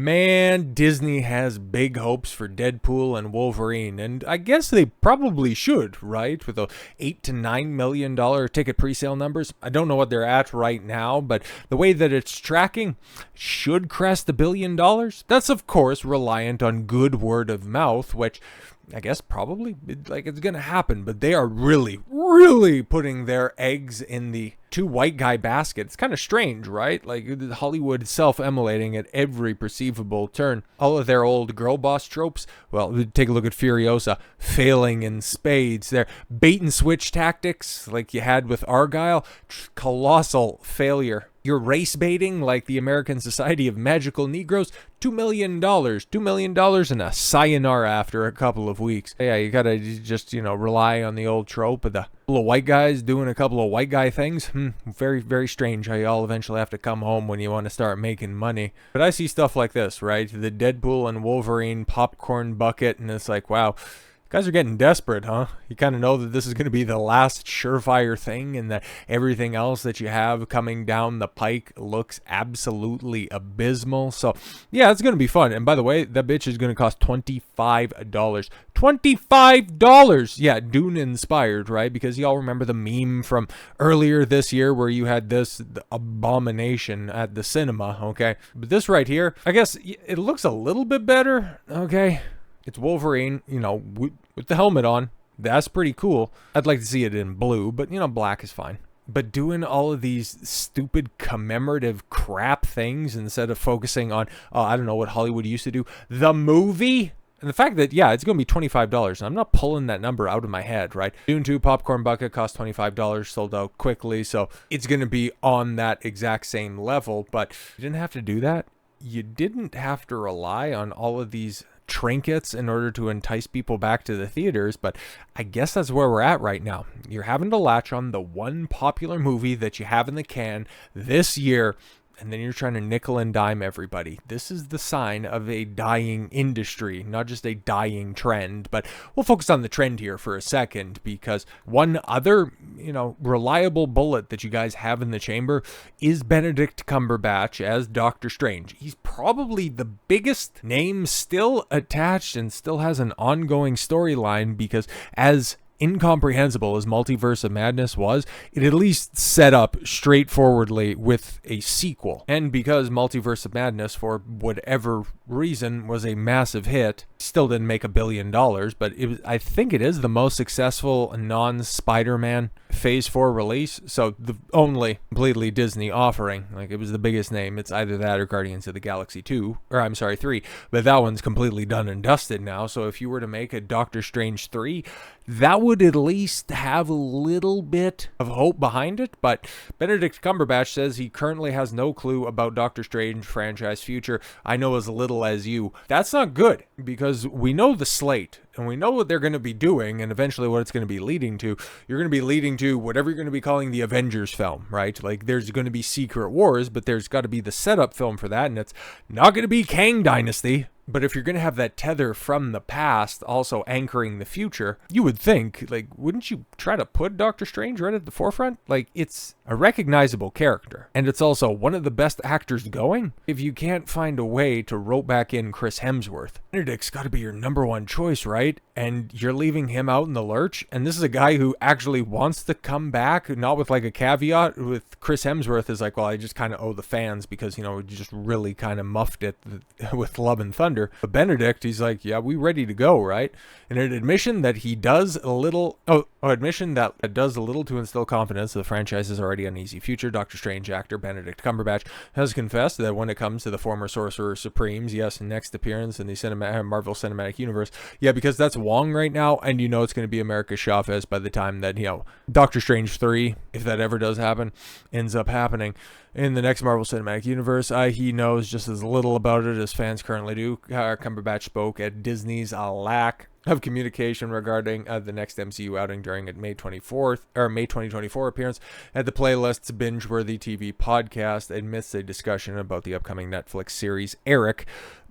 Man, Disney has big hopes for Deadpool and Wolverine, and I guess they probably should, right? With the $8 to $9 million ticket pre-sale numbers. I don't know what they're at right now, but the way that it's tracking should crest $1 billion. That's, of course, reliant on good word of mouth, which I guess probably it's gonna happen, but they are really putting their eggs in the two white guy basket. It's kind of strange, right? Like Hollywood self-immolating at every perceivable turn. All of their old girl boss tropes. Well, take a look at Furiosa failing in spades. Their bait and switch tactics, like you had with Argyle, colossal failure. Your race baiting, like the American Society of Magical Negroes, $2 million. $2 million and a sayonara after a couple of weeks. Yeah, you gotta just, rely on the old trope of the couple of white guys doing a couple of white guy things. Very, very strange how you all eventually have to come home when you want to start making money. But I see stuff like this, right? The Deadpool and Wolverine popcorn bucket, and it's like, wow. Guys are getting desperate, huh? You kind of know that this is going to be the last surefire thing and that everything else that you have coming down the pike looks absolutely abysmal. So, yeah, it's going to be fun. And by the way, that bitch is going to cost $25. $25! Yeah, Dune inspired, right? Because y'all remember the meme from earlier this year where you had this abomination at the cinema, okay? But this right here, I guess it looks a little bit better, okay? It's Wolverine, with the helmet on. That's pretty cool. I'd like to see it in blue, but, black is fine. But doing all of these stupid commemorative crap things instead of focusing on, I don't know what Hollywood used to do, the movie? And the fact that, it's going to be $25. I'm not pulling that number out of my head, right? Dune 2 popcorn bucket cost $25, sold out quickly, so it's going to be on that exact same level. But you didn't have to do that. You didn't have to rely on all of these trinkets in order to entice people back to the theaters, but I guess that's where we're at right now. You're having to latch on the one popular movie that you have in the can this year, and then you're trying to nickel and dime everybody. This is the sign of a dying industry, not just a dying trend. But we'll focus on the trend here for a second, because one other, reliable bullet that you guys have in the chamber is Benedict Cumberbatch as Doctor Strange. He's probably the biggest name still attached and still has an ongoing storyline, because as incomprehensible as Multiverse of Madness was, it at least set up straightforwardly with a sequel. And because Multiverse of Madness, for whatever reason, was a massive hit, still didn't make $1 billion, but I think it is the most successful non-Spider-Man Phase 4 release, so the only completely Disney offering. Like, it was the biggest name. It's either that or Guardians of the Galaxy 3, but that one's completely done and dusted now. So if you were to make a Doctor Strange 3, that would at least have a little bit of hope behind it. But Benedict Cumberbatch says he currently has no clue about Doctor Strange franchise future. I know as little as you. That's not good, because we know the slate and we know what they're going to be doing, and eventually what it's going to be leading to. You're going to be leading to whatever you're going to be calling the Avengers film, right? Like, there's going to be Secret Wars, but there's got to be the setup film for that, and it's not going to be Kang Dynasty. But if you're going to have that tether from the past also anchoring the future, you would think, wouldn't you try to put Doctor Strange right at the forefront? It's a recognizable character, and it's also one of the best actors going. If you can't find a way to rope back in Chris Hemsworth, Benedict's got to be your number one choice, right? And you're leaving him out in the lurch, and this is a guy who actually wants to come back, not with a caveat. With Chris Hemsworth is well, I just kind of owe the fans because, you just really kind of muffed it with Love and Thunder. But Benedict, he's we ready to go, right? And an admission that he does a little, admission that does a little to instill confidence the franchise is already an easy future. Doctor Strange actor Benedict Cumberbatch has confessed that when it comes to the former Sorcerer Supreme's, next appearance in the Marvel Cinematic Universe, because that's Wong right now, and it's going to be America Chavez by the time that, Doctor Strange 3, if that ever does happen, ends up happening. In the next Marvel Cinematic Universe, he knows just as little about it as fans currently do. Cumberbatch spoke at Disney's lack of communication regarding the next MCU outing during a May 2024 appearance at the Playlist's binge-worthy TV podcast amidst a discussion about the upcoming Netflix series Eric.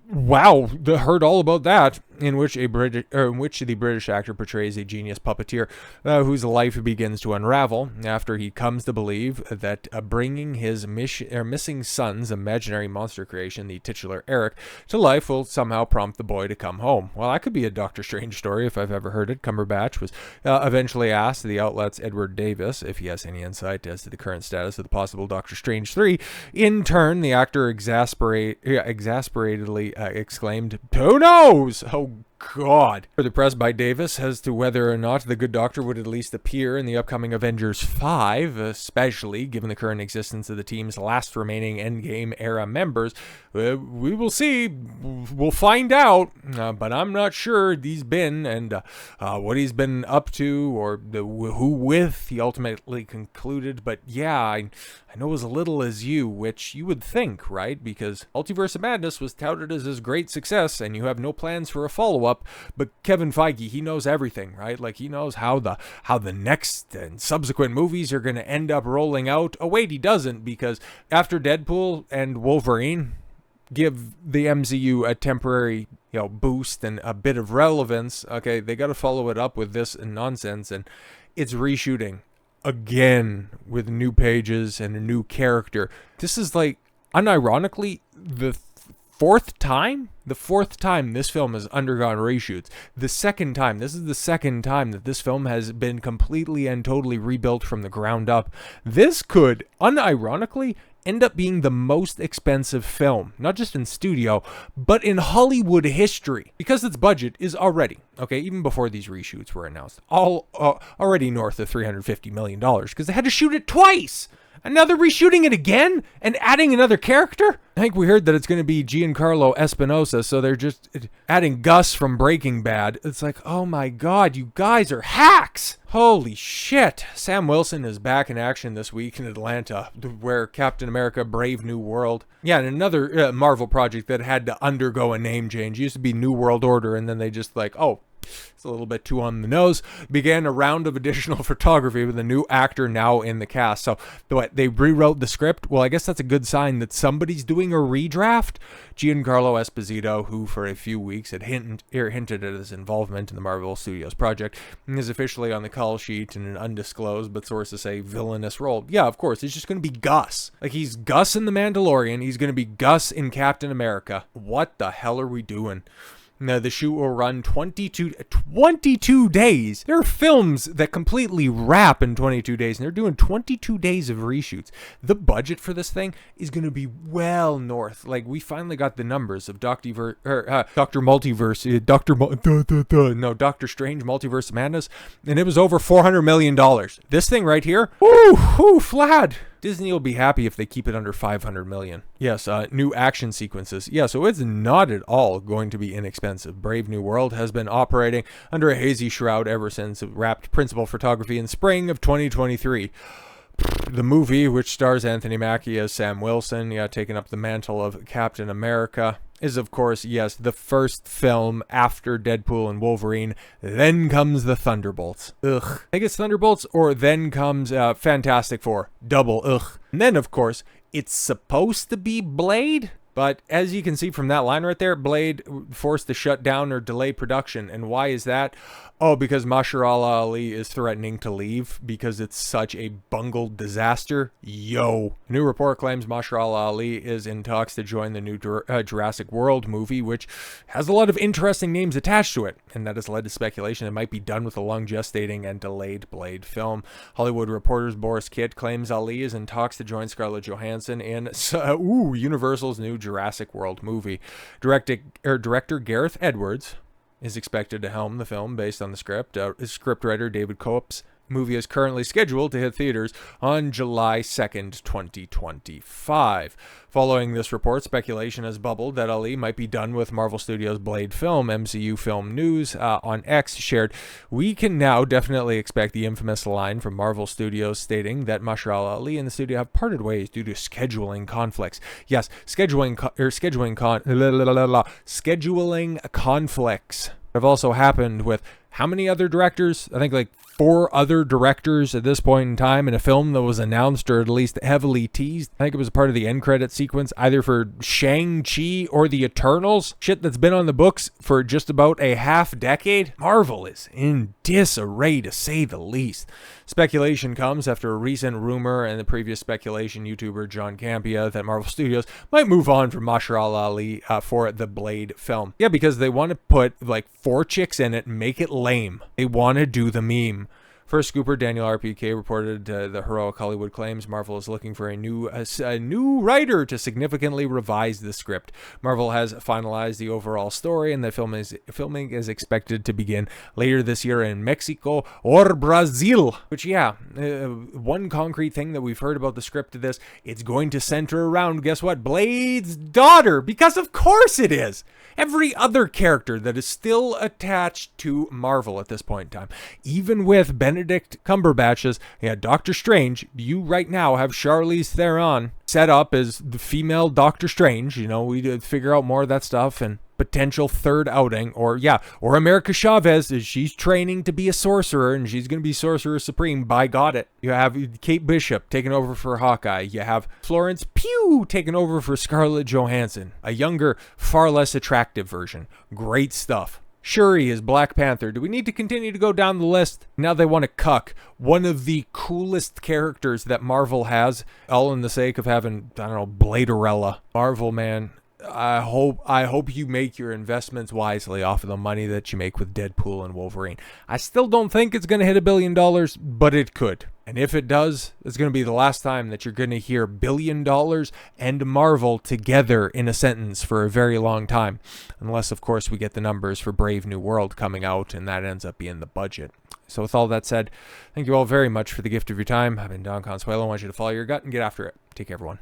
Wow, heard all about that. In which the British actor portrays a genius puppeteer whose life begins to unravel after he comes to believe that bringing his missing son's imaginary monster creation, the titular Eric, to life will somehow prompt the boy to come home. Well, that could be a Doctor Strange story if I've ever heard it. Cumberbatch was eventually asked the outlet's Edward Davis if he has any insight as to the current status of the possible Doctor Strange 3. In turn, the actor exasperatedly exclaimed, "Who knows?" Oh, God. Further pressed by Davis as to whether or not the Good Doctor would at least appear in the upcoming Avengers 5, especially given the current existence of the team's last remaining Endgame era members. We will see. We'll find out. But I'm not sure he's been and what he's been up to or who with, he ultimately concluded. But yeah, I know as little as you, which you would think, right? Because Multiverse of Madness was touted as his great success, and you have no plans for a follow-up. But Kevin Feige, he knows everything, right? Like, he knows how the next and subsequent movies are going to end up rolling out. Oh, wait, he doesn't, because after Deadpool and Wolverine give the MCU a temporary, boost and a bit of relevance, okay, they got to follow it up with this nonsense, and it's reshooting again with new pages and a new character. This is like, unironically, the fourth time this film has undergone reshoots. This is the second time that this film has been completely and totally rebuilt from the ground up. This could, unironically, end up being the most expensive film, not just in studio, but in Hollywood history, because its budget is already, okay, even before these reshoots were announced, already north of $350 million, because they had to shoot it twice. And now they're reshooting it again and adding another character? I think we heard that it's going to be Giancarlo Espinosa, so they're just adding Gus from Breaking Bad. It's like, oh my God, you guys are hacks! Holy shit. Sam Wilson is back in action this week in Atlanta, where Captain America Brave New World. Yeah, and another Marvel project that had to undergo a name change. It used to be New World Order, and then they just it's a little bit too on the nose. Began a round of additional photography with a new actor now in the cast. So they rewrote the script. Well, I guess that's a good sign that somebody's doing a redraft. Giancarlo Esposito, who for a few weeks had hinted at his involvement in the Marvel Studios project, is officially on the call sheet in an undisclosed, but sources say villainous role. Yeah, of course, it's just going to be Gus. Like, he's Gus in The Mandalorian. He's going to be Gus in Captain America. What the hell are we doing? Now, the shoot will run 22 days. There are films that completely wrap in 22 days, and they're doing 22 days of reshoots. The budget for this thing is going to be well north. Like, we finally got the numbers of Doctor Strange Multiverse of Madness, and it was over $400 million. This thing right here, Vlad. Disney will be happy if they keep it under $500 million. Yes, new action sequences. Yeah, so it's not at all going to be inexpensive. Brave New World has been operating under a hazy shroud ever since it wrapped principal photography in spring of 2023. The movie, which stars Anthony Mackie as Sam Wilson, taking up the mantle of Captain America, is, of course, yes, the first film after Deadpool and Wolverine. Then comes the Thunderbolts. Ugh. I think it's Thunderbolts, or then comes Fantastic Four. Double ugh. And then, of course, it's supposed to be Blade. But as you can see from that line right there, Blade forced to shut down or delay production. And why is that? Oh, because Mahershala Ali is threatening to leave because it's such a bungled disaster. Yo. A new report claims Mahershala Ali is in talks to join the new Jurassic World movie, which has a lot of interesting names attached to it. And that has led to speculation it might be done with a long gestating and delayed Blade film. Hollywood Reporter's Boris Kitt claims Ali is in talks to join Scarlett Johansson in Universal's new Jurassic World movie. Director Gareth Edwards is expected to helm the film based on the script. Scriptwriter David Cope's movie is currently scheduled to hit theaters on July 2nd, 2025. Following this report, speculation has bubbled that Ali might be done with Marvel Studios' Blade film. MCU Film News on X shared, "We can now definitely expect the infamous line from Marvel Studios stating that Mahershala Ali and the studio have parted ways due to scheduling conflicts." Yes, scheduling conflicts have also happened with how many other directors? I think like 4 other directors at this point in time in a film that was announced or at least heavily teased. I think it was a part of the end credit sequence, either for Shang-Chi or the Eternals. Shit that's been on the books for just about a half decade. Marvel is in disarray, to say the least. Speculation comes after a recent rumor and the previous speculation YouTuber John Campea that Marvel Studios might move on from Mahershala Ali for the Blade film. Yeah, because they want to put like 4 chicks in it and make it lame. They want to do the meme. First scooper Daniel RPK reported the heroic Hollywood claims Marvel is looking for a new writer to significantly revise the script. Marvel has finalized the overall story, and the filming is expected to begin later this year in Mexico or Brazil. Which, yeah, one concrete thing that we've heard about the script of this, it's going to center around, guess what? Blade's daughter, because of course it is. Every other character that is still attached to Marvel at this point in time, even with Benedict Cumberbatch's Doctor Strange, you right now have Charlize Theron set up as the female Doctor Strange. You know, we did figure out more of that stuff and potential third outing, or America Chavez, is she's training to be a sorcerer and she's going to be Sorcerer Supreme. By God it. You have Kate Bishop taking over for Hawkeye. You have Florence Pugh taking over for Scarlett Johansson, a younger, far less attractive version. Great stuff. Shuri is Black Panther. Do we need to continue to go down the list? Now they want to cuck one of the coolest characters that Marvel has, all in the sake of having, I don't know, Bladerella. Marvel, man. I hope you make your investments wisely off of the money that you make with Deadpool and Wolverine. I still don't think it's going to hit $1 billion, but it could. And if it does, it's going to be the last time that you're going to hear $1 billion and Marvel together in a sentence for a very long time. Unless, of course, we get the numbers for Brave New World coming out and that ends up being the budget. So with all that said, thank you all very much for the gift of your time. I've been Don Consuelo. I want you to follow your gut and get after it. Take care, everyone.